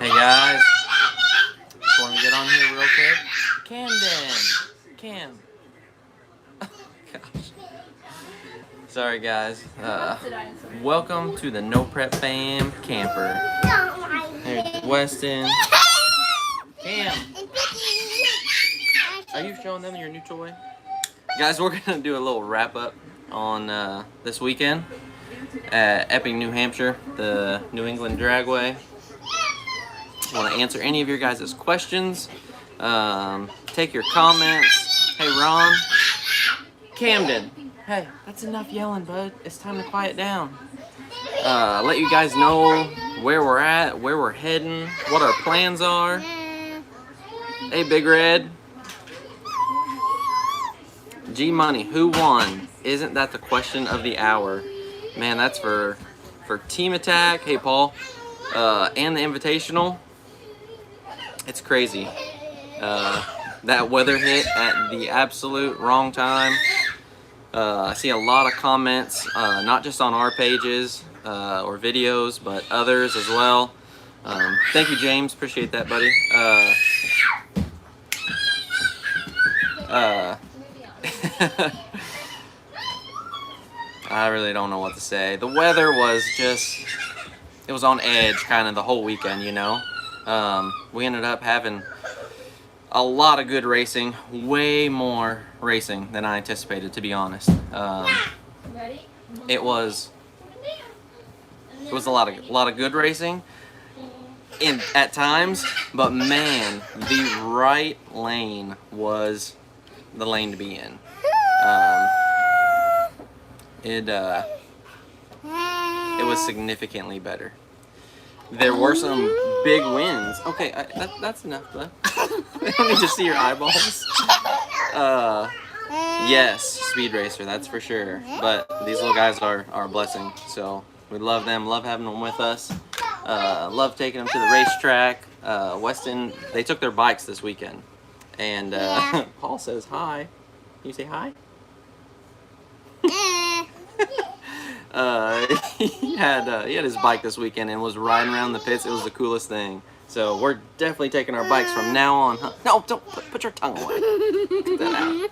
Hey guys, just want to get on here real quick. Cam. Gosh. Sorry guys. Welcome to the No Prep Fam camper. There's Weston. Cam. Are you showing them your new toy? Guys, we're gonna do a little wrap up on this weekend at Epping, New Hampshire, the New England Dragway. I want to answer any of your guys' questions, take your comments. Hey Ron, Camden, hey, that's enough yelling, bud. It's time to quiet down. Let you guys know where we're at, where we're heading, what our plans are. Hey Big Red. G Money, who won? Isn't that the question of the hour? Man, that's for Team Attack. Hey Paul, and the Invitational. It's crazy. That weather hit at the absolute wrong time. I see a lot of comments, not just on our pages or videos, but others as well. Thank you, James. Appreciate that, buddy. I really don't know what to say. The weather was just, it was on edge kind of the whole weekend, you know. We ended up having a lot of good racing, way more racing than I anticipated, to be honest. It was a lot of good racing at times, but man, the right lane was the lane to be in. It was significantly better. There were some big wins. Okay, that's enough, bud. I don't need to see your eyeballs. Yes, Speed Racer, that's for sure. But these little guys are a blessing. So we love them, love having them with us. Love taking them to the racetrack. Weston, they took their bikes this weekend. And Paul says hi. Can you say hi? He had his bike this weekend and was riding around the pits. It was the coolest thing. So we're definitely taking our bikes from now on. No, don't put your tongue away. Get that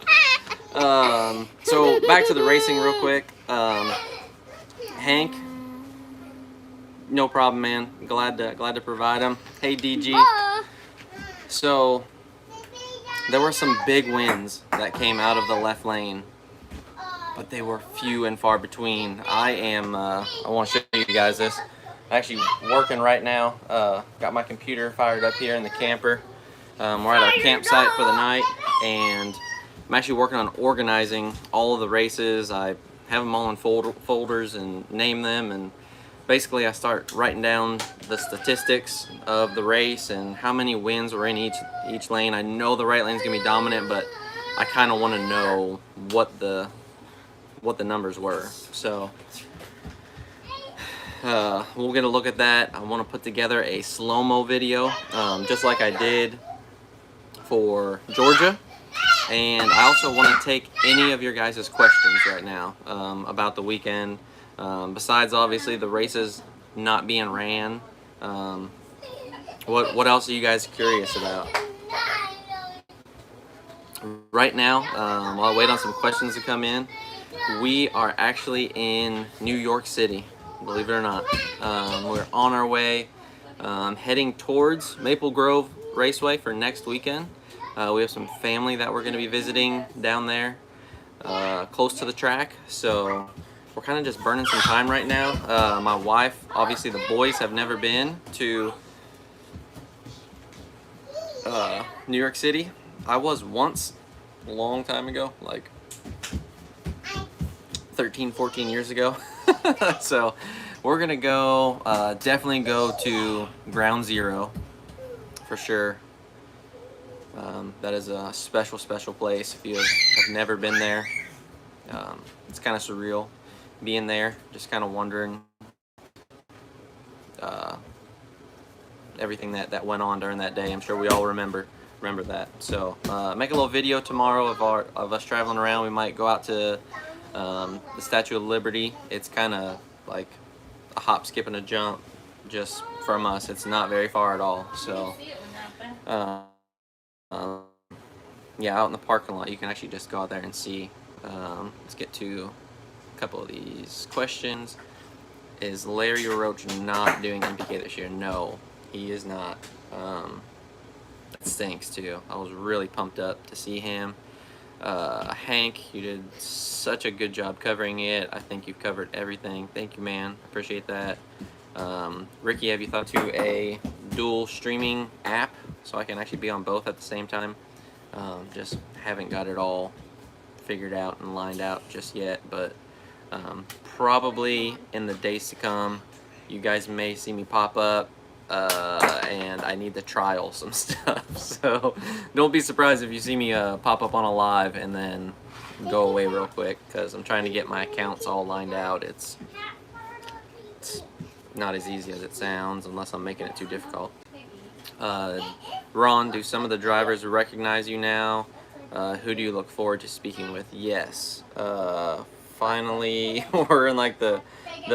out. So back to the racing real quick. Hank, no problem, man. Glad to provide him. Hey DG. So there were some big wins that came out of the left lane, but they were few and far between. I want to show you guys this. I'm actually working right now. Got my computer fired up here in the camper. We're at our campsite for the night, and I'm actually working on organizing all of the races. I have them all in folders and name them, and basically I start writing down the statistics of the race and how many wins were in each lane. I know the right lane's gonna be dominant, but I kind of want to know what the numbers were. So we'll get a look at that. I want to put together a slow-mo video, just like I did for Georgia. And I also want to take any of your guys' questions right now about the weekend. Besides, obviously, the races not being ran. What else are you guys curious about? Right now, while I wait on some questions to come in, we are actually in New York City, believe it or not. We're on our way, heading towards Maple Grove Raceway for next weekend. We have some family that we're going to be visiting down there, close to the track, so we're kind of just burning some time right now. My wife, obviously the boys have never been to New York City. I was once, a long time ago, like 13, 14 years ago. So we're gonna go, definitely go to Ground Zero for sure. That is a special place if you have never been there. It's kind of surreal being there, just kind of wondering everything that went on during that day. I'm sure we all remember that. So make a little video tomorrow of us traveling around. We might go out to the Statue of Liberty. It's kind of like a hop, skip, and a jump just from us. It's not very far at all. So, um, yeah, out in the parking lot, you can actually just go out there and see. Let's get to a couple of these questions. Is Larry Roach not doing NPK this year? No, he is not. That stinks too. I was really pumped up to see him. Hank, you did such a good job covering it. I think you've covered everything. Thank you, man. Appreciate that. Ricky, have you thought to a dual streaming app so I can actually be on both at the same time? Just haven't got it all figured out and lined out just yet, but probably in the days to come, you guys may see me pop up, and I need to trial some stuff. So don't be surprised if you see me pop up on a live and then go away real quick, because I'm trying to get my accounts all lined out. It's not as easy as it sounds unless I'm making it too difficult. Ron, do some of the drivers recognize you now? Who do you look forward to speaking with? Yes. Finally, we're in like the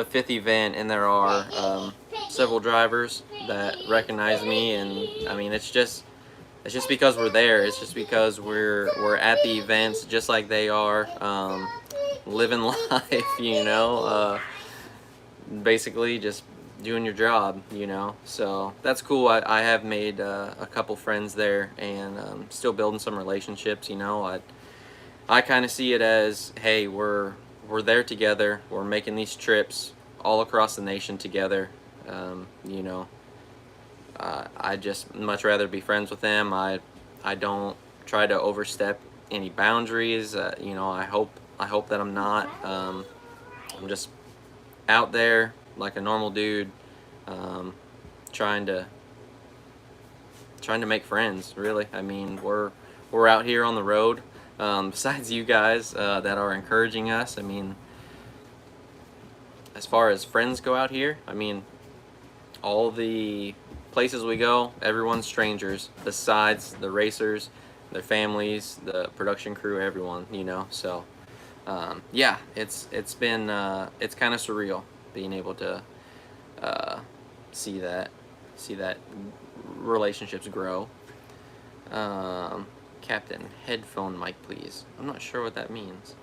fifth event, and there are several drivers that recognize me, and I mean it's just because we're there. It's just because we're at the events just like they are, living life, you know. Basically just doing your job, you know. So that's cool. I have made a couple friends there, and still building some relationships, you know. I kind of see it as, hey, we're there together. We're making these trips all across the nation together. You know, I just much rather be friends with them. I don't try to overstep any boundaries. You know, I hope that I'm not. I'm just out there like a normal dude, trying to make friends, really. I mean, we're out here on the road, besides you guys that are encouraging us. I mean, as far as friends go out here, I mean, all the places we go, everyone's strangers besides the racers, their families, the production crew, everyone, you know. So yeah, it's been it's kind of surreal being able to see that relationships grow. Captain, headphone mic please. I'm not sure what that means.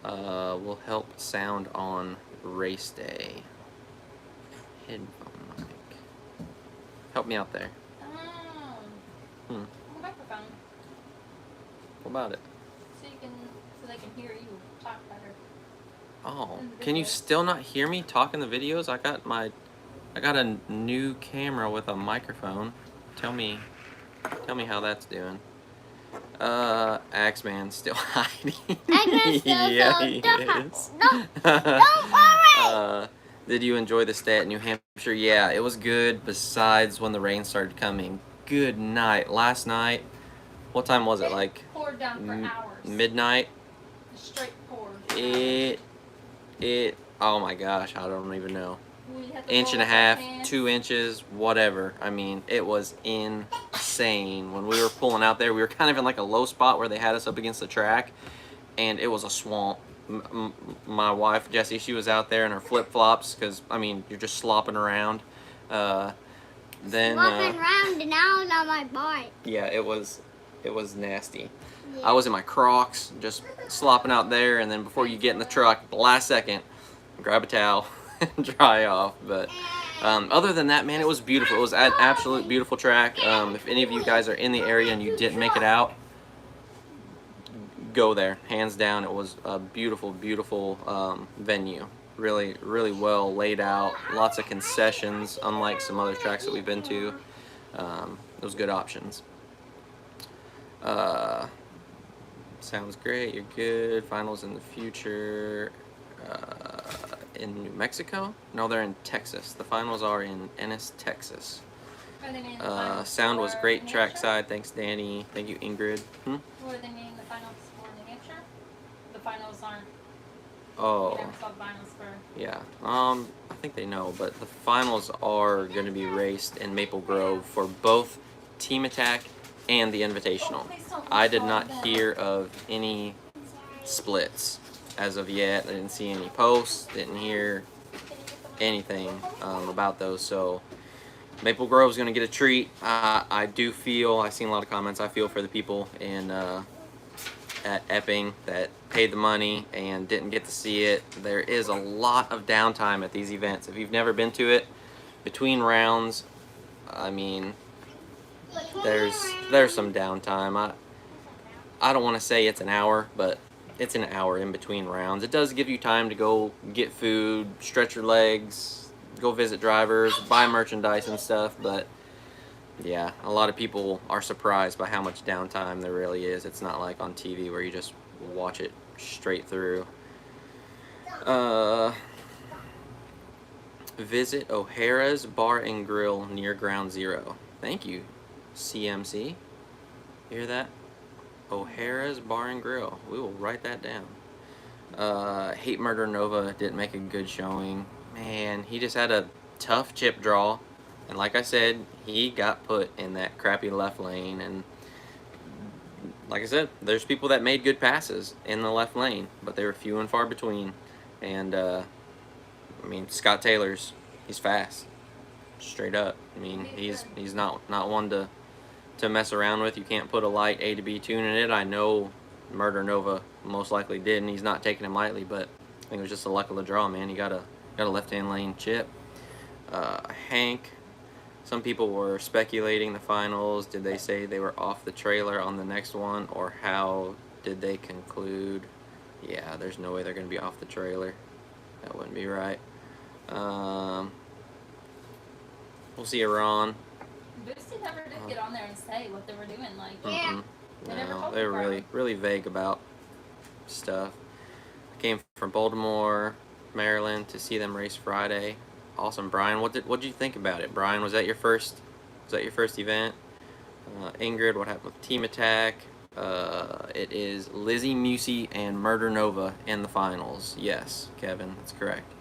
Will help sound on race day. Headphone mic. Help me out there. Microphone. What about it? So they can hear you talk better. Oh, can you still not hear me talk in the videos? I got a new camera with a microphone. Tell me how that's doing. Axeman still hiding. Axeman's still Yeah, he is. Don't worry. Did you enjoy the stay at New Hampshire? Yeah, it was good, besides when the rain started coming. Good night. Last night, what time was it? Like Poured down for hours. Midnight? Straight pour. Oh my gosh, I don't even know. Inch and a half, 2 inches, whatever. I mean, it was insane. When we were pulling out there, we were kind of in like a low spot where they had us up against the track, and it was a swamp. My wife, Jessie, she was out there in her flip-flops, because, I mean, you're just slopping around. Slopping around, and now I'm on my bike. Yeah, it was nasty. Yeah. I was in my Crocs, just slopping out there, and then before you get in the truck, the last second, grab a towel and dry off. But other than that, man, it was beautiful. It was an absolute beautiful track. If any of you guys are in the area and you didn't make it out, go there. Hands down, it was a beautiful, beautiful venue. Really, really well laid out. Lots of concessions, unlike some other tracks that we've been to. Those good options. Sounds great. You're good. Finals in the future. In New Mexico? No, they're in Texas. The finals are in Ennis, Texas. Sound was great trackside. Thanks, Danny. Thank you, Ingrid. What are they naming the finals for New Hampshire? The finals aren't. Oh. You never saw the finals for. Yeah. I think they know, but the finals are going to be raced in Maple Grove for both Team Attack and the Invitational. I did not hear of any splits as of yet. I didn't see any posts. Didn't hear anything about those. So Maple Grove's going to get a treat. I do feel, I've seen a lot of comments, I feel for the people in at Epping that paid the money and didn't get to see it. There is a lot of downtime at these events. If you've never been to it, between rounds, I mean, there's some downtime. I don't want to say it's an hour, but it's an hour in between rounds. It does give you time to go get food, stretch your legs, go visit drivers, buy merchandise and stuff, but yeah, a lot of people are surprised by how much downtime there really is. It's not like on TV where you just watch it straight through. Visit O'Hara's Bar and Grill near Ground Zero. Thank you, CMC. Hear that? O'Hara's Bar and Grill. We will write that down. Hate Murder Nova didn't make a good showing. Man, he just had a tough chip draw. And like I said, he got put in that crappy left lane. And like I said, there's people that made good passes in the left lane, but they were few and far between. And I mean, Scott Taylor's, he's fast, straight up. I mean, he's not one to mess around with. You can't put a light A to B tune in it. I know Murder Nova most likely did, and he's not taking him lightly, but I think it was just the luck of the draw, man. He got a left-hand lane chip. Hank, some people were speculating the finals. Did they say they were off the trailer on the next one, or how did they conclude? Yeah, there's no way they're going to be off the trailer. That wouldn't be right. We'll see you, Ron. Boosted never did get on there and say what they were doing. Like, Yeah. No, they were really vague about stuff. I came from Baltimore, Maryland to see them race Friday. Awesome, Brian. What did you think about it, Brian? Was that your first event? Ingrid, what happened with Team Attack? It is Lizzie Musey and Murder Nova in the finals. Yes, Kevin, that's correct.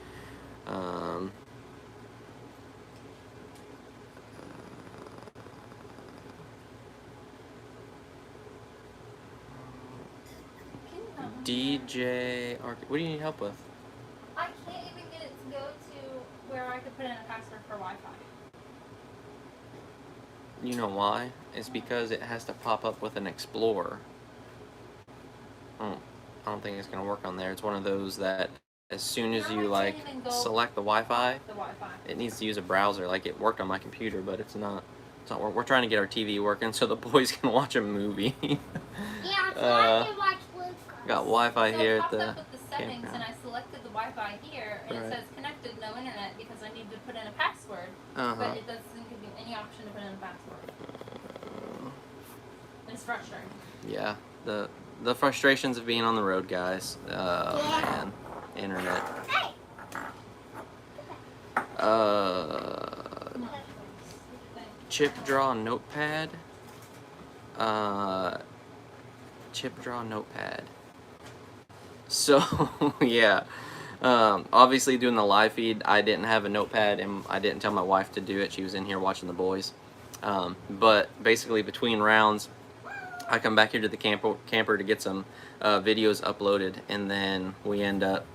DJ Arcade. What do you need help with? I can't even get it to go to where I could put in a password for Wi-Fi. You know why? It's because it has to pop up with an Explorer. I don't think it's gonna work on there. It's one of those that as soon as you like select the Wi-Fi, it needs to use a browser. Like it worked on my computer, but it's not. We're trying to get our TV working so the boys can watch a movie. Yeah, so I can watch Lucas. Got Wi-Fi So here it at popped the up with the settings, campground. and I selected the Wi-Fi here, and Right. it says connected, no internet, because I need to put in a password. But it doesn't give you any option to put in a password. It's frustrating. Yeah, the frustrations of being on the road, guys. Man, internet. Hey. Chip draw notepad. Chip draw notepad. So yeah, obviously doing the live feed, I didn't have a notepad and I didn't tell my wife to do it. She was in here watching the boys. But basically between rounds, I come back here to the camper to get some videos uploaded, and then we end up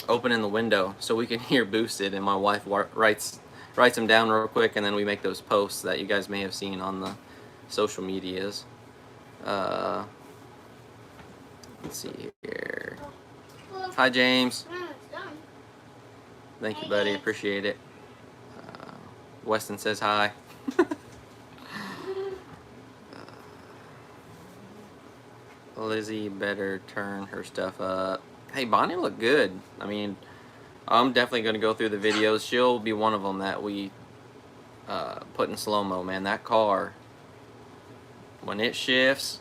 opening the window so we can hear Boosted, and my wife writes them down real quick, and then we make those posts that you guys may have seen on the social medias. Let's see here. Hi, James. Thank you, buddy. Appreciate it. Weston says hi. Lizzie better turn her stuff up. Hey, Bonnie looked good. I mean, I'm definitely going to go through the videos. She'll be one of them that we put in slow-mo, man. That car, when it shifts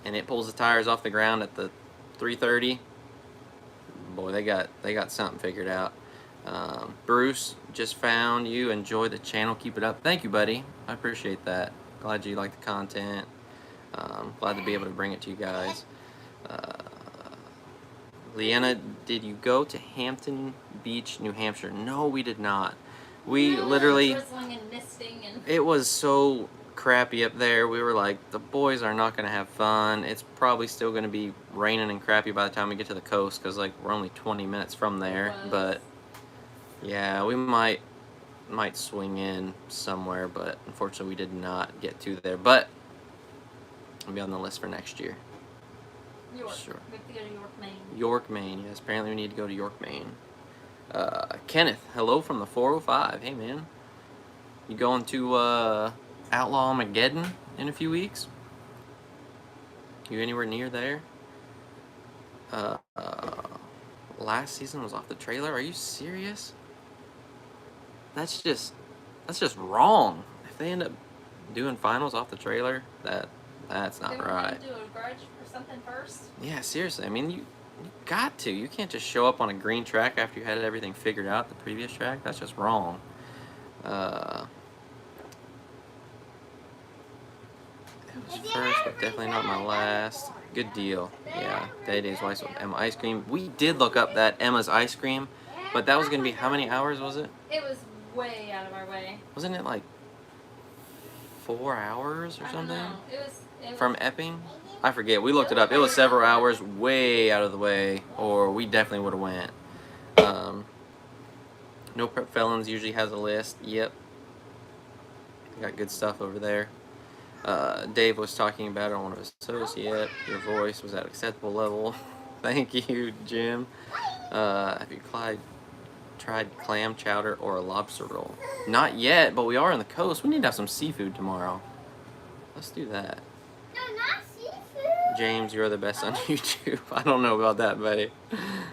and it pulls the tires off the ground at the 330, boy, they got something figured out. Bruce, just found you. Enjoy the channel. Keep it up. Thank you, buddy. I appreciate that. Glad you like the content. Glad to be able to bring it to you guys. Leanna, did you go to Hampton Beach, New Hampshire? No, we did not. We literally, Drizzling and misting and it was so crappy up there. We were like, the boys are not going to have fun. It's probably still going to be raining and crappy by the time we get to the coast because like we're only 20 minutes from there. But yeah, we might swing in somewhere, but unfortunately we did not get to there. But I'll be on the list for next year. York. Sure. We have to go to York, Maine. York, Maine. Yes, apparently we need to go to York, Maine. Kenneth, hello from the 405. Hey, man. You going to Outlaw Armageddon in a few weeks? You anywhere near there? Last season was off the trailer. Are you serious? That's just wrong. If they end up doing finals off the trailer, that's not right. Do a grudge or something first. Yeah, seriously. I mean, you got to. You can't just show up on a green track after you had everything figured out the previous track. That's just wrong. It was first, but definitely not my last. Good deal. Yeah, Day-Day's Ice with Emma Ice Cream. We did look up that Emma's Ice Cream, but that was going to be, how many hours was it? It was way out of our way. Wasn't it like 4 hours or something? It was From Epping? I forget. We looked it up. It was several hours way out of the way, or we definitely would have went. No Prep Felons usually has a list. Yep. Got good stuff over there. Dave was talking about it on one of his associates. Your voice was at acceptable level. Thank you, Jim. Have you tried clam chowder or a lobster roll? Not yet, but we are on the coast. We need to have some seafood tomorrow. Let's do that. No, not seafood. James, you're the best on YouTube. I don't know about that, buddy.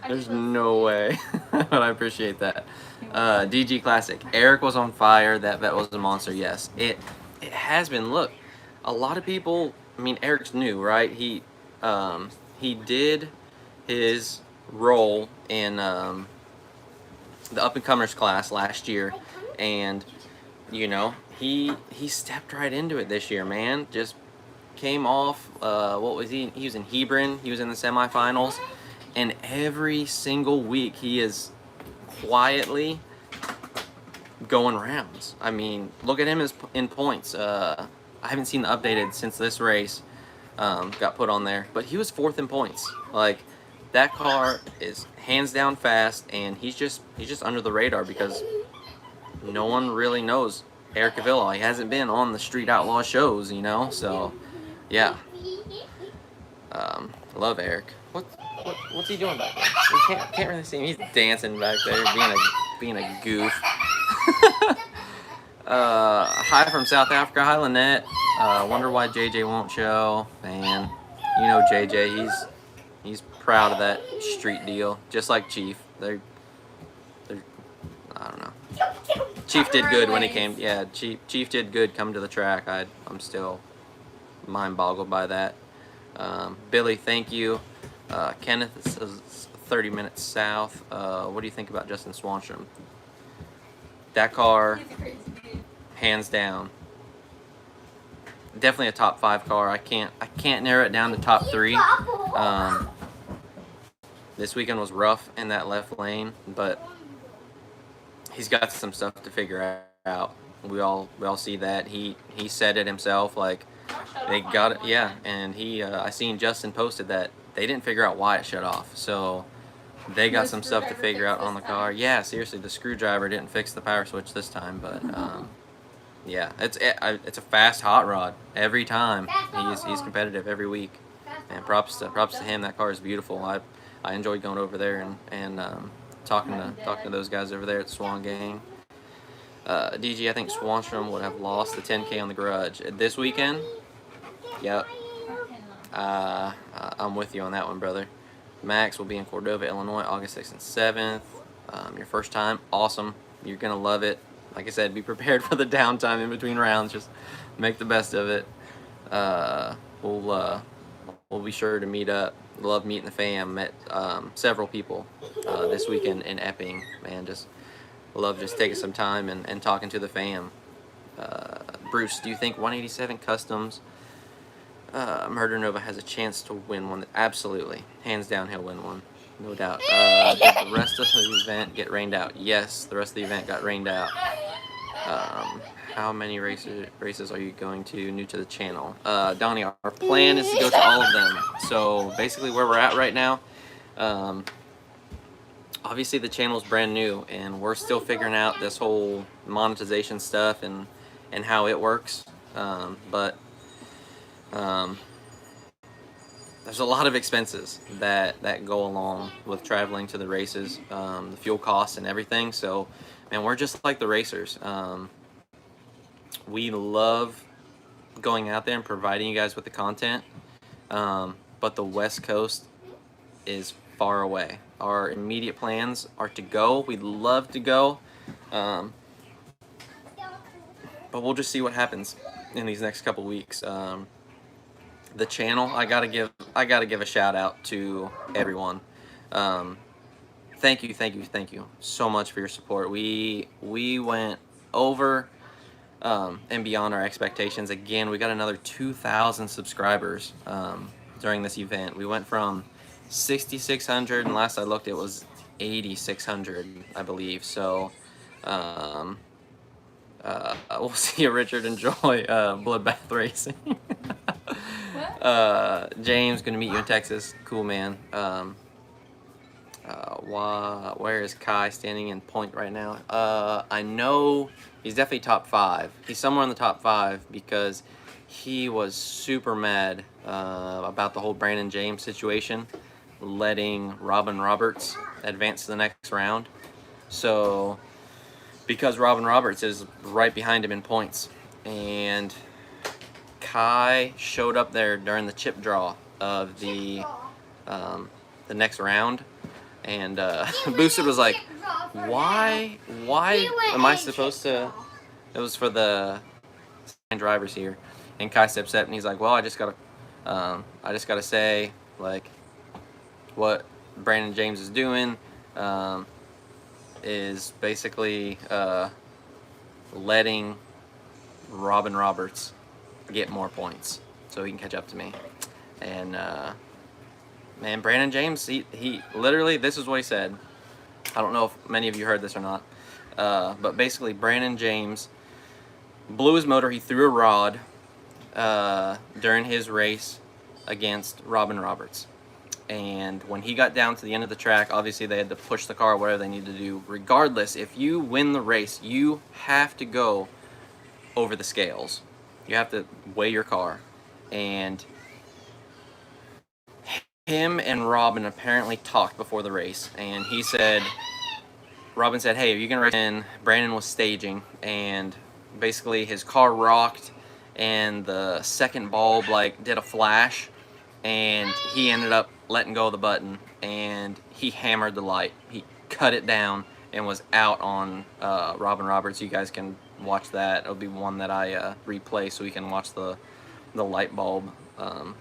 There's no way. But I appreciate that. DG Classic. Eric was on fire. That vet was a monster. Yes, it has been. Look, a lot of people. I mean, Eric's new, right? He did his role in the up and comers class last year, and you know he stepped right into it this year, man. Just came off. What was he? He was in Hebron. He was in the semifinals, and every single week he is quietly going rounds. I mean, look at him in points. I haven't seen the updated since this race got put on there, but he was 4th in points. Like, that car is hands down fast, and he's just under the radar because no one really knows Eric Avila. He hasn't been on the Street Outlaw shows, you know. So, yeah. Love Eric. What's he doing back there? We can't really see him. He's dancing back there, being a goof. Hi from South Africa. Hi, Lynette. Wonder why JJ won't show. Man, you know JJ. He's proud of that street deal, just like Chief. They're I don't know. Chief did good when he came. Yeah, Chief did good coming to the track. I'm still mind boggled by that. Billy, thank you. Kenneth, this is 30 minutes south. What do you think about Justin Swanstrom? That car, hands down, definitely a top 5 car. I can't narrow it down to top 3. This weekend was rough in that left lane, but he's got some stuff to figure out. We all see that. He said it himself. Like, they got it. Yeah, and I seen Justin posted that they didn't figure out why it shut off. So they got some stuff to figure out on the car. Yeah, seriously, the screwdriver didn't fix the power switch this time, but yeah, it's a fast hot rod every time. He's competitive every week, and props to him. That car is beautiful. I enjoyed going over there and talking to those guys over there at Swan Gang. DG, I think Swanstrom would have lost the 10K on the garage this weekend. Yep. I'm with you on that one, brother. Max will be in Cordova, Illinois, August 6th and 7th. Your first time, awesome. You're gonna love it. Like I said, be prepared for the downtime in between rounds. Just make the best of it. We'll be sure to meet up. Love meeting the fam. Met several people this weekend in Epping. Man, just love just taking some time and talking to the fam. Bruce, do you think 187 Customs Murder Nova has a chance to win one? Absolutely. Hands down, he'll win one. No doubt. Did the rest of the event get rained out? Yes, the rest of the event got rained out. How many races are you going to new to the channel? Donnie, our plan is to go to all of them. So basically where we're at right now, obviously the channel's brand new and we're still figuring out this whole monetization stuff and how it works. But there's a lot of expenses that go along with traveling to the races, the fuel costs and everything. So, man, we're just like the racers. We love going out there and providing you guys with the content, but the West Coast is far away. Our immediate plans are to go. We'd love to go, but we'll just see what happens in these next couple weeks. The channel, I gotta give a shout out to everyone. Thank you so much for your support. We went over and beyond our expectations. Again, we got another 2,000 subscribers during this event. We went from 6,600, and last I looked it was 8,600, I believe. So we'll see you, Richard. Enjoy Bloodbath Racing. James, gonna meet you in Texas. Cool, man. Where is Kai standing in point right now? I know he's definitely top 5. He's somewhere in the top 5 because he was super mad about the whole Brandon James situation, letting Robin Roberts advance to the next round. So, because Robin Roberts is right behind him in points, and Kai showed up there during the chip draw of the next round, and Boosted was like, why am I supposed to? It was for the drivers here, and Kai steps up and he's like, well, I just gotta say, like, what Brandon James is doing is basically letting Robin Roberts get more points so he can catch up to me. And man, Brandon James, he literally, this is what he said. I don't know if many of you heard this or not, but basically Brandon James blew his motor. He threw a rod during his race against Robin Roberts, and when he got down to the end of the track, obviously they had to push the car, whatever they needed to do. Regardless, if you win the race, you have to go over the scales. You have to weigh your car. And him and Robin apparently talked before the race, and he said, Robin said, hey, are you gonna race? And Brandon was staging, and basically his car rocked, and the second bulb like did a flash, and he ended up letting go of the button, and he hammered the light. He cut it down and was out on Robin Roberts. You guys can watch that. It'll be one that I replay so you can watch the light bulb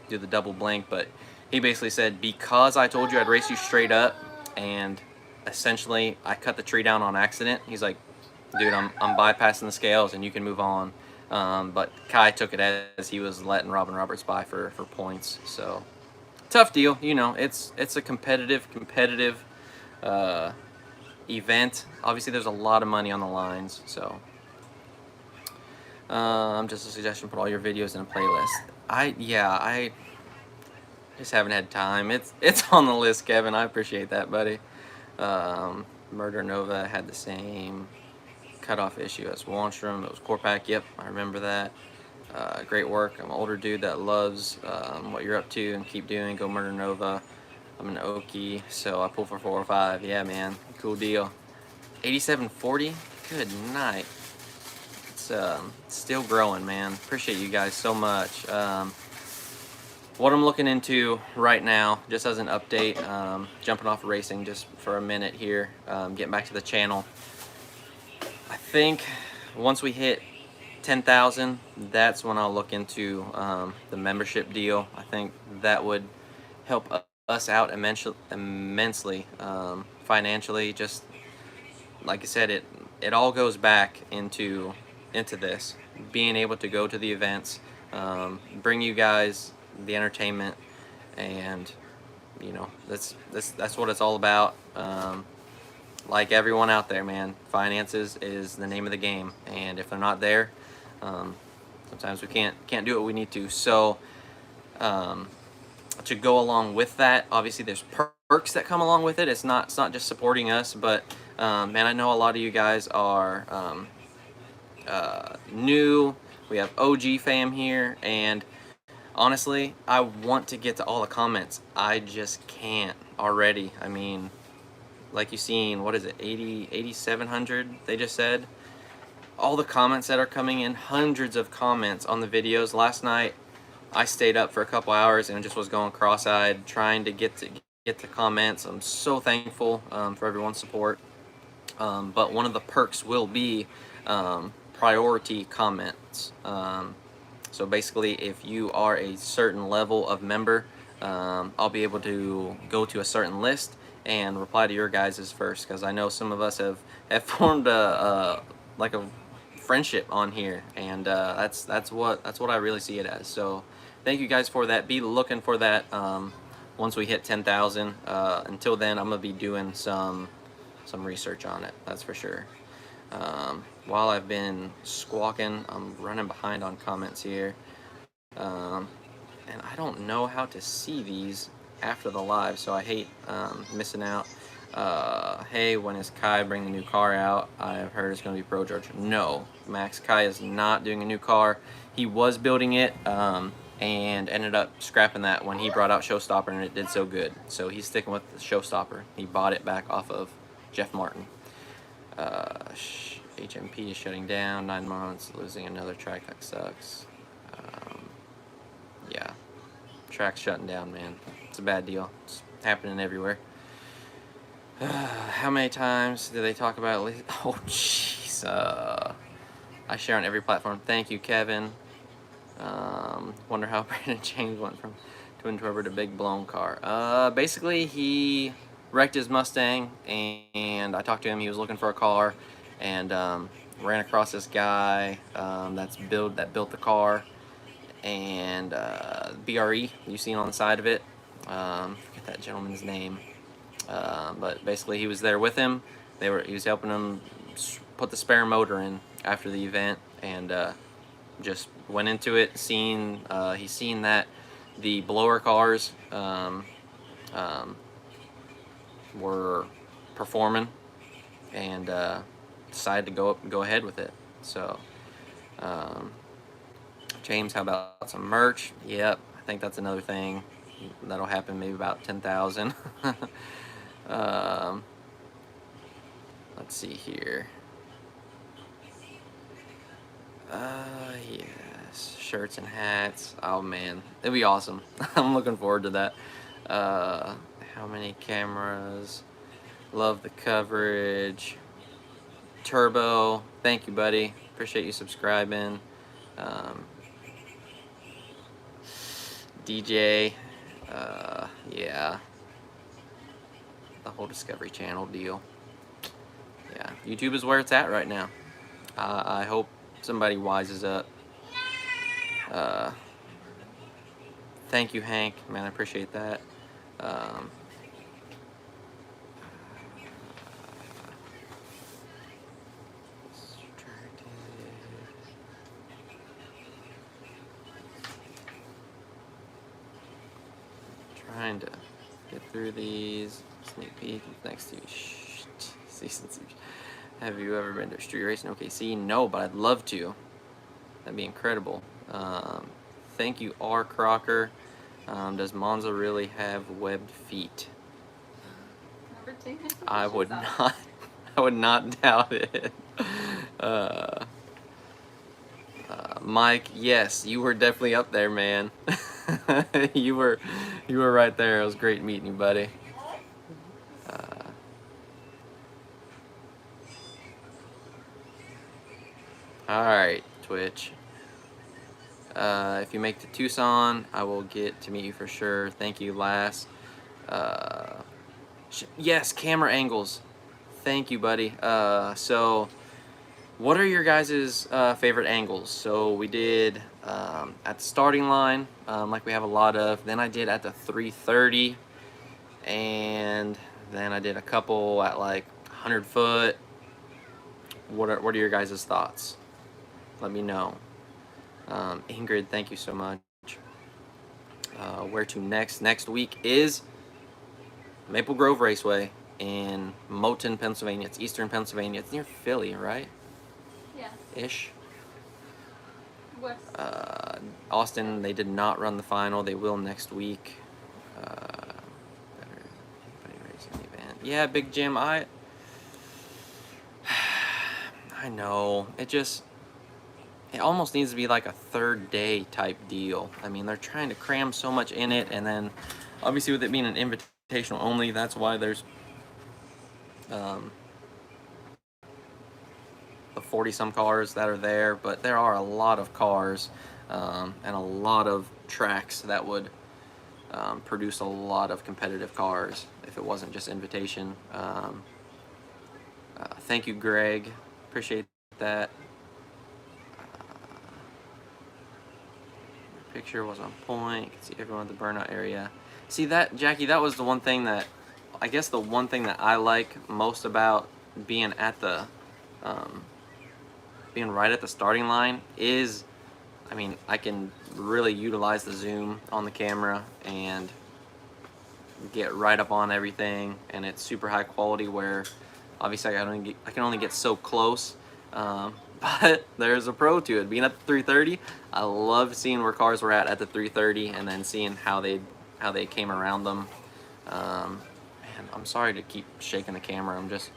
do the double blink. But he basically said, because I told you I'd race you straight up, and essentially I cut the tree down on accident, he's like, dude, I'm bypassing the scales and you can move on. But Kai took it as he was letting Robin Roberts by for points. So tough deal, you know. It's a competitive event. Obviously there's a lot of money on the lines. So just a suggestion, put all your videos in a playlist. I just haven't had time. It's on the list, Kevin. I appreciate that, buddy. Murder Nova had the same cutoff issue as Wanstrom. It was Corpac. Yep, I remember that. Great work. I'm an older dude that loves what you're up to and keep doing. Go Murder Nova. I'm an Okie, so I pull for 4 or 5. Yeah, man. Cool deal. 8740. Good night. It's still growing, man. Appreciate you guys so much. What I'm looking into right now, just as an update, jumping off racing just for a minute here, getting back to the channel. I think once we hit 10,000, that's when I'll look into the membership deal. I think that would help us out immensely financially. Just like I said, it all goes back into this, being able to go to the events, bring you guys the entertainment, and you know, that's what it's all about. Like everyone out there, man, finances is the name of the game, and if they're not there, Sometimes we can't do what we need to. So to go along with that, obviously there's perks that come along with it. It's not just supporting us, but man, I know a lot of you guys are new. We have OG fam here, and honestly, I want to get to all the comments. I just can't already. I mean, like you've seen, what is it, 8,700 they just said? All the comments that are coming in, hundreds of comments on the videos. Last night, I stayed up for a couple hours and just was going cross-eyed trying to get to comments. I'm so thankful for everyone's support. But one of the perks will be priority comments. So basically, if you are a certain level of member, I'll be able to go to a certain list and reply to your guys's first, because I know some of us have formed like a friendship on here, and that's what I really see it as. So thank you guys for that. Be looking for that once we hit 10,000. Until then, I'm gonna be doing some research on it, that's for sure. While I've been squawking, I'm running behind on comments here, and I don't know how to see these after the live, so I hate missing out. Hey, when is Kai bringing the new car out? I've heard it's going to be Pro George. No, Max, Kai is not doing a new car. He was building it and ended up scrapping that when he brought out Showstopper, and it did so good. So he's sticking with the Showstopper. He bought it back off of Jeff Martin. HMP is shutting down, 9 months, losing another track, that sucks. Yeah, track's shutting down, man. It's a bad deal. It's happening everywhere. How many times do they talk about it? Oh, jeez. I share on every platform. Thank you, Kevin. Wonder how Brandon James went from twin turbo to big blown car. Basically, he wrecked his Mustang, and I talked to him. He was looking for a car, and ran across this guy that built the car, and BRE you seen on the side of it. Forget that gentleman's name. But basically, he was there with him. He was helping him put the spare motor in after the event, and just went into it. He's seen that the blower cars were performing, and decided to go ahead with it. So, James, how about some merch? Yep, I think that's another thing that'll happen. Maybe about 10,000. Let's see here. Yes, shirts and hats. Oh man, it'd be awesome. I'm looking forward to that. How many cameras? Love the coverage. Turbo, thank you, buddy. Appreciate you subscribing. DJ, yeah. The whole Discovery Channel deal. Yeah, YouTube is where it's at right now. I hope somebody wises up. Thank you, Hank. Man, I appreciate that. Trying to get through these. Sneak peek next to you. Season 6. Have you ever been to a street race in OKC? No, but I'd love to. That'd be incredible. Thank you, R. Crocker. Does Monza really have webbed feet? I would not. I would not doubt it. Mike, yes, you were definitely up there, man. you were right there. It was great meeting you, buddy. Alright, Twitch. If you make the Tucson, I will get to meet you for sure. Thank you, Lass. Yes, camera angles. Thank you, buddy. So, what are your guys' favorite angles? So, we did at the starting line, like we have a lot of. Then I did at the 330. And then I did a couple at like 100 foot. What are your guys' thoughts? Let me know. Ingrid, thank you so much. Where to next? Next week is Maple Grove Raceway in Moulton, Pennsylvania. It's eastern Pennsylvania. It's near Philly, right? Yeah. Ish. West. Austin, they did not run the final. They will next week. Anybody racing the event? Yeah, Big Jim. I know. It almost needs to be like a third day type deal. I mean, they're trying to cram so much in it, and then obviously with it being an invitational only, that's why there's the 40-some cars that are there. But there are a lot of cars and a lot of tracks that would produce a lot of competitive cars if it wasn't just invitation. Thank you, Greg. Appreciate that. Picture was on point. You can see everyone at the burnout area. See that, Jackie, that was the one thing that, I guess the one thing that I like most about being at the, being right at the starting line is, I mean, I can really utilize the zoom on the camera and get right up on everything, and it's super high quality where obviously I can only get so close. But there's a pro to it. Being at the 330, I love seeing where cars were at the 330 and then seeing how they came around them. Man, I'm sorry to keep shaking the camera. I'm just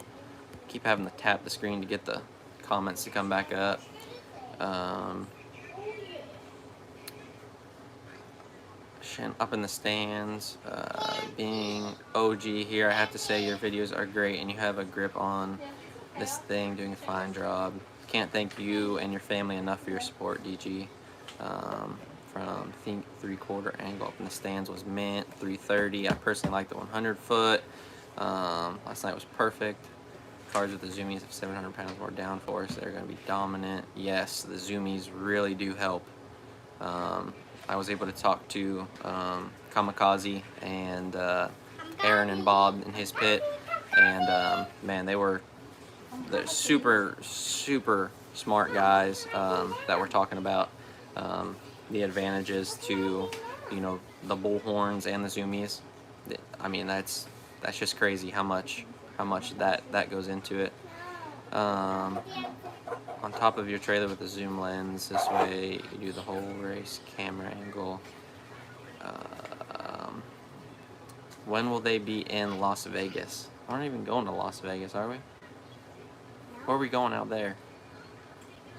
keep having to tap the screen to get the comments to come back up. Up in the stands, being OG here, I have to say your videos are great and you have a grip on this thing, doing a fine job. Can't thank you and your family enough for your support, DG. From think 3/4 angle up in the stands was mint. 330. I personally like the 100 foot. Last night was perfect. Cars with the zoomies have 700 pounds more downforce. They're going to be dominant. Yes, the zoomies really do help. I was able to talk to Kamikaze and Aaron and Bob in his pit, and man, they're super smart guys that were talking about the advantages to, you know, the bullhorns and the zoomies. I mean, that's just crazy how much that goes into it. On top of your trailer with the zoom lens, this way you do the whole race camera angle. When will they be in Las Vegas? We're not even going to Las Vegas, are we? Where are we going out there?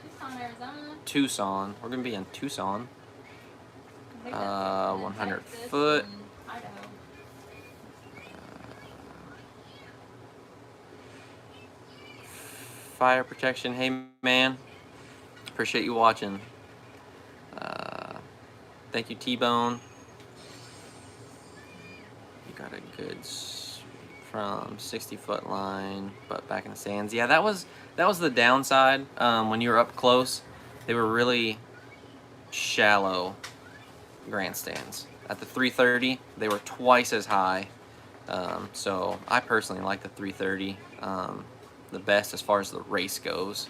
Tucson, Arizona. Tucson. We're gonna be in Tucson. I think that's 100 Texas foot. and Idaho. Fire protection. Hey man, appreciate you watching. Thank you, T-Bone. You got a good from 60-foot line, but back in the stands. Yeah, that was the downside. When you were up close, they were really shallow grandstands. At the 330, they were twice as high. So I personally like the 330 the best as far as the race goes.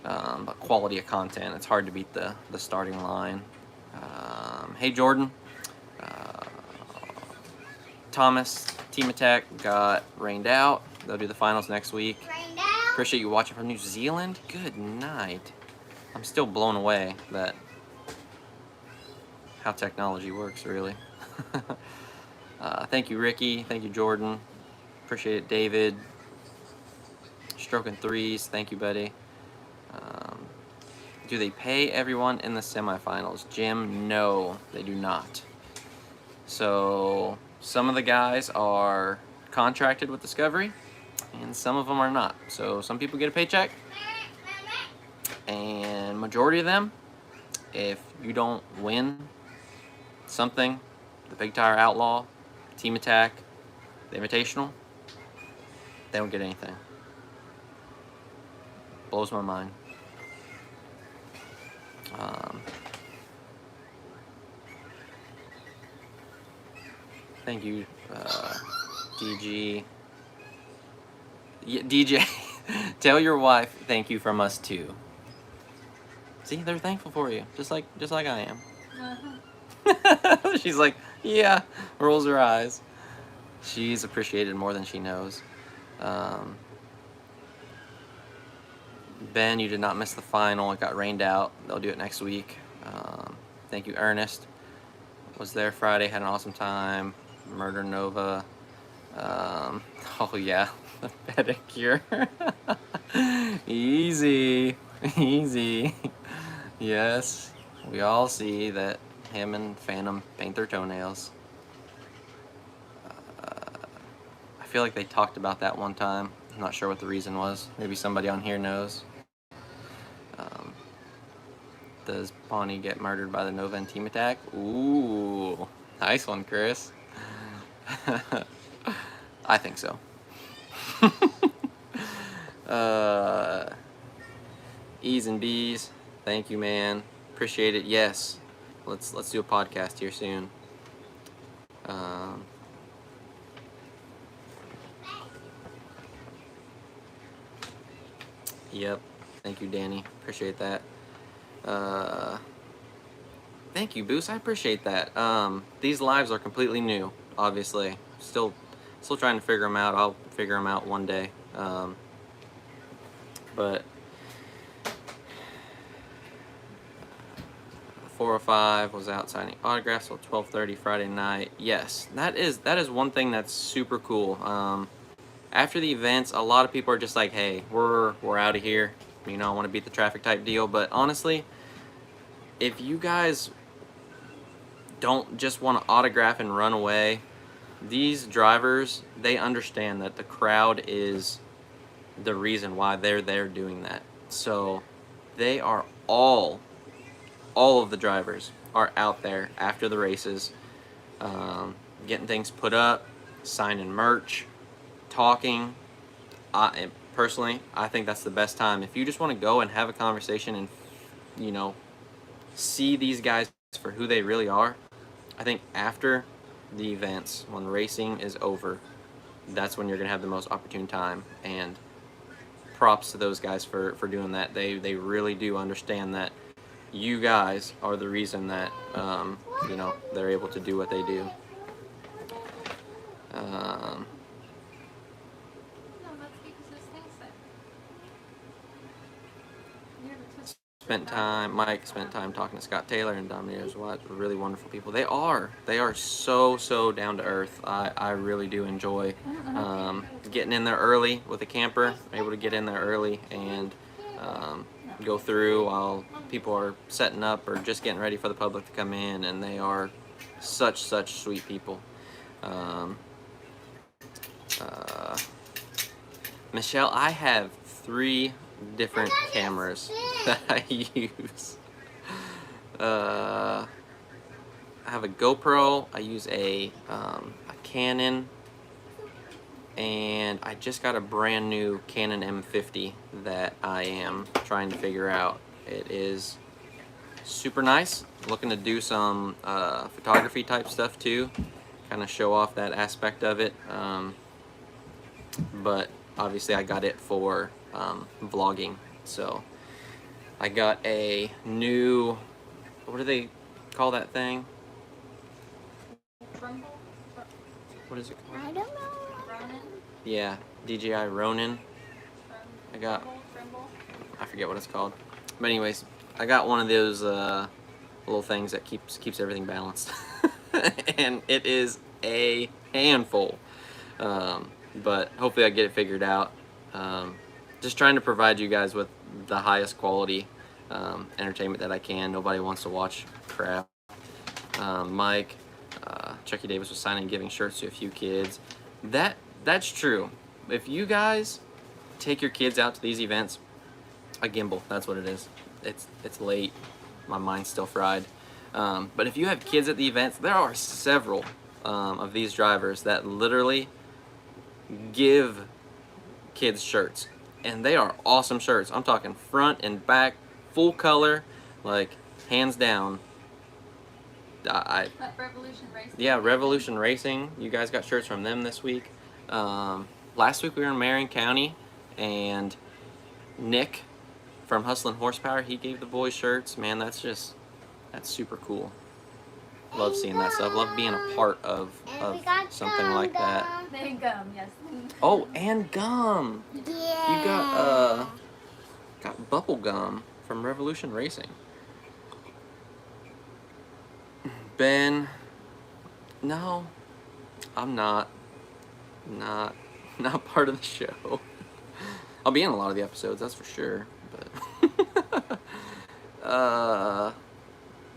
But quality of content, it's hard to beat the starting line. Hey Jordan, Thomas, Team Attack got rained out. They'll do the finals next week. Rained out. Appreciate you watching from New Zealand. Good night. I'm still blown away that how technology works, really. Thank you, Ricky. Thank you, Jordan. Appreciate it, David. Stroking threes. Thank you, buddy. Do they pay everyone in the semifinals? Jim, no, they do not. So some of the guys are contracted with Discovery, and some of them are not. So some people get a paycheck, and majority of them, if you don't win something, the Big Tire Outlaw, Team Attack, the Invitational, they don't get anything. Blows my mind. Thank you, DG. Yeah, DJ, tell your wife thank you from us too. See, they're thankful for you, just like I am. Uh-huh. She's like, yeah, rolls her eyes. She's appreciated more than she knows. Ben, you did not miss the final. It got rained out. They'll do it next week. Thank you, Ernest. Was there Friday, had an awesome time. Murder Nova. Oh yeah, the pedicure. Easy, easy. Yes, we all see that him and Phantom paint their toenails. I feel like they talked about that one time. I'm not sure what the reason was. Maybe somebody on here knows. Does Pawnee get murdered by the Nova and team attack? Ooh, nice one, Chris. I think so. E's and B's, thank you, man. Appreciate it. Yes, let's do a podcast here soon. Yep. Thank you, Danny. Appreciate that. Thank you, Boost. I appreciate that. These lives are completely new, obviously. Still trying to figure them out. I'll figure them out one day. But 4:05 was out signing autographs till 12:30 Friday night. Yes, that is one thing that's super cool. After the events, a lot of people are just like, "Hey, we're out of here." You know, I want to beat the traffic type deal. But honestly, if you guys don't just want to autograph and run away, these drivers, they understand that the crowd is the reason why they're there doing that. So they are all of the drivers are out there after the races, getting things put up, signing merch, talking. Personally, I think that's the best time. If you just want to go and have a conversation and, you know, see these guys for who they really are, I think after the events, when racing is over, that's when you're going to have the most opportune time. And props to those guys for doing that. They really do understand that you guys are the reason that, you know, they're able to do what they do. Mike spent time talking to Scott Taylor and Dominic's Watch. Really wonderful people. They are so down to earth. I really do enjoy getting in there early with a camper. Able to get in there early and go through while people are setting up or just getting ready for the public to come in, and they are such sweet people. Michelle, I have 3 different cameras that I use. I have a GoPro, I use a Canon, and I just got a brand new Canon M50 that I am trying to figure out. It is super nice. Looking to do some photography type stuff too, kind of show off that aspect of it. But obviously I got it for vlogging. So I got a new, what do they call that thing? What is it called? I don't know. Ronin? Yeah, DJI Ronin. I forget what it's called. But anyways, I got one of those little things that keeps everything balanced. And it is a handful. But hopefully I get it figured out. Just trying to provide you guys with the highest quality entertainment that I can. Nobody wants to watch crap. Mike, Chucky Davis was signing and giving shirts to a few kids. That's true. If you guys take your kids out to these events, a gimbal, that's what it is. It's late. My mind's still fried. But if you have kids at the events, there are several of these drivers that literally give kids shirts, and they are awesome shirts. I'm talking front and back, full color, like hands down. Revolution Racing. Yeah, Revolution Racing. You guys got shirts from them this week. Last week we were in Marion County, and Nick from Hustlin' Horsepower, he gave the boys shirts. Man, that's super cool. Love seeing that stuff. Love being a part of something like that. And gum, yes. Oh, and gum. Yeah. You got bubble gum from Revolution Racing. Ben, no, I'm not part of the show. I'll be in a lot of the episodes, that's for sure. But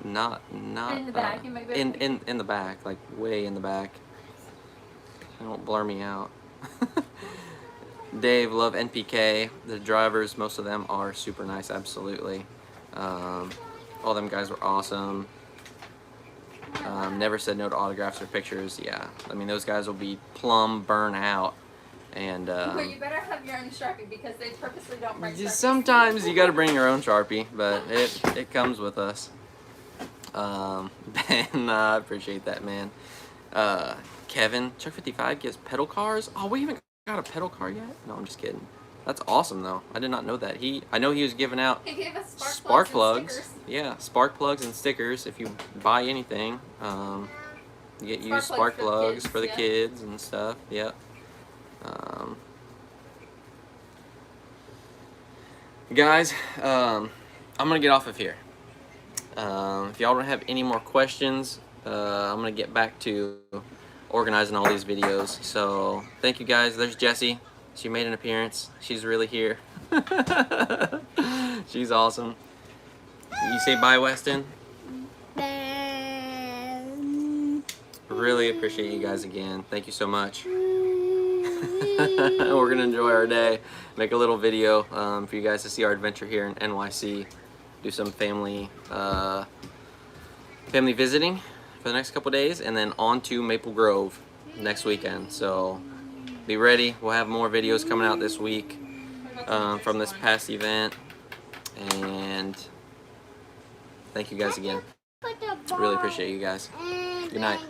not in the back, you might be in the back, like way in the back. Don't blur me out. Dave, love NPK. The drivers, most of them are super nice, absolutely. All them guys were awesome. Never said no to autographs or pictures. Yeah, I mean those guys will be plumb burn out. And well, you better have your own Sharpie because they purposely don't bring Sharpies. Sometimes you got to bring your own Sharpie, but it comes with us. Ben, I appreciate that, man. Kevin, Chuck 55 gives pedal cars. Oh, we haven't got a pedal car yet? No, I'm just kidding. That's awesome, though. I did not know that. I know he was giving out He gave us spark plugs. Yeah, spark plugs and stickers. If you buy anything, you get used spark plugs for the kids and stuff. Yep. Guys, I'm gonna get off of here. If y'all don't have any more questions, I'm gonna get back to organizing all these videos. So thank you guys. There's Jessie. She made an appearance. She's really here. She's awesome. You say bye, Weston. Really appreciate you guys again. Thank you so much. We're gonna enjoy our day. Make a little video for you guys to see our adventure here in NYC. Do some family visiting for the next couple days, and then on to Maple Grove next weekend. So be ready. We'll have more videos coming out this week from this past event. And thank you guys again. Really appreciate you guys. Good night.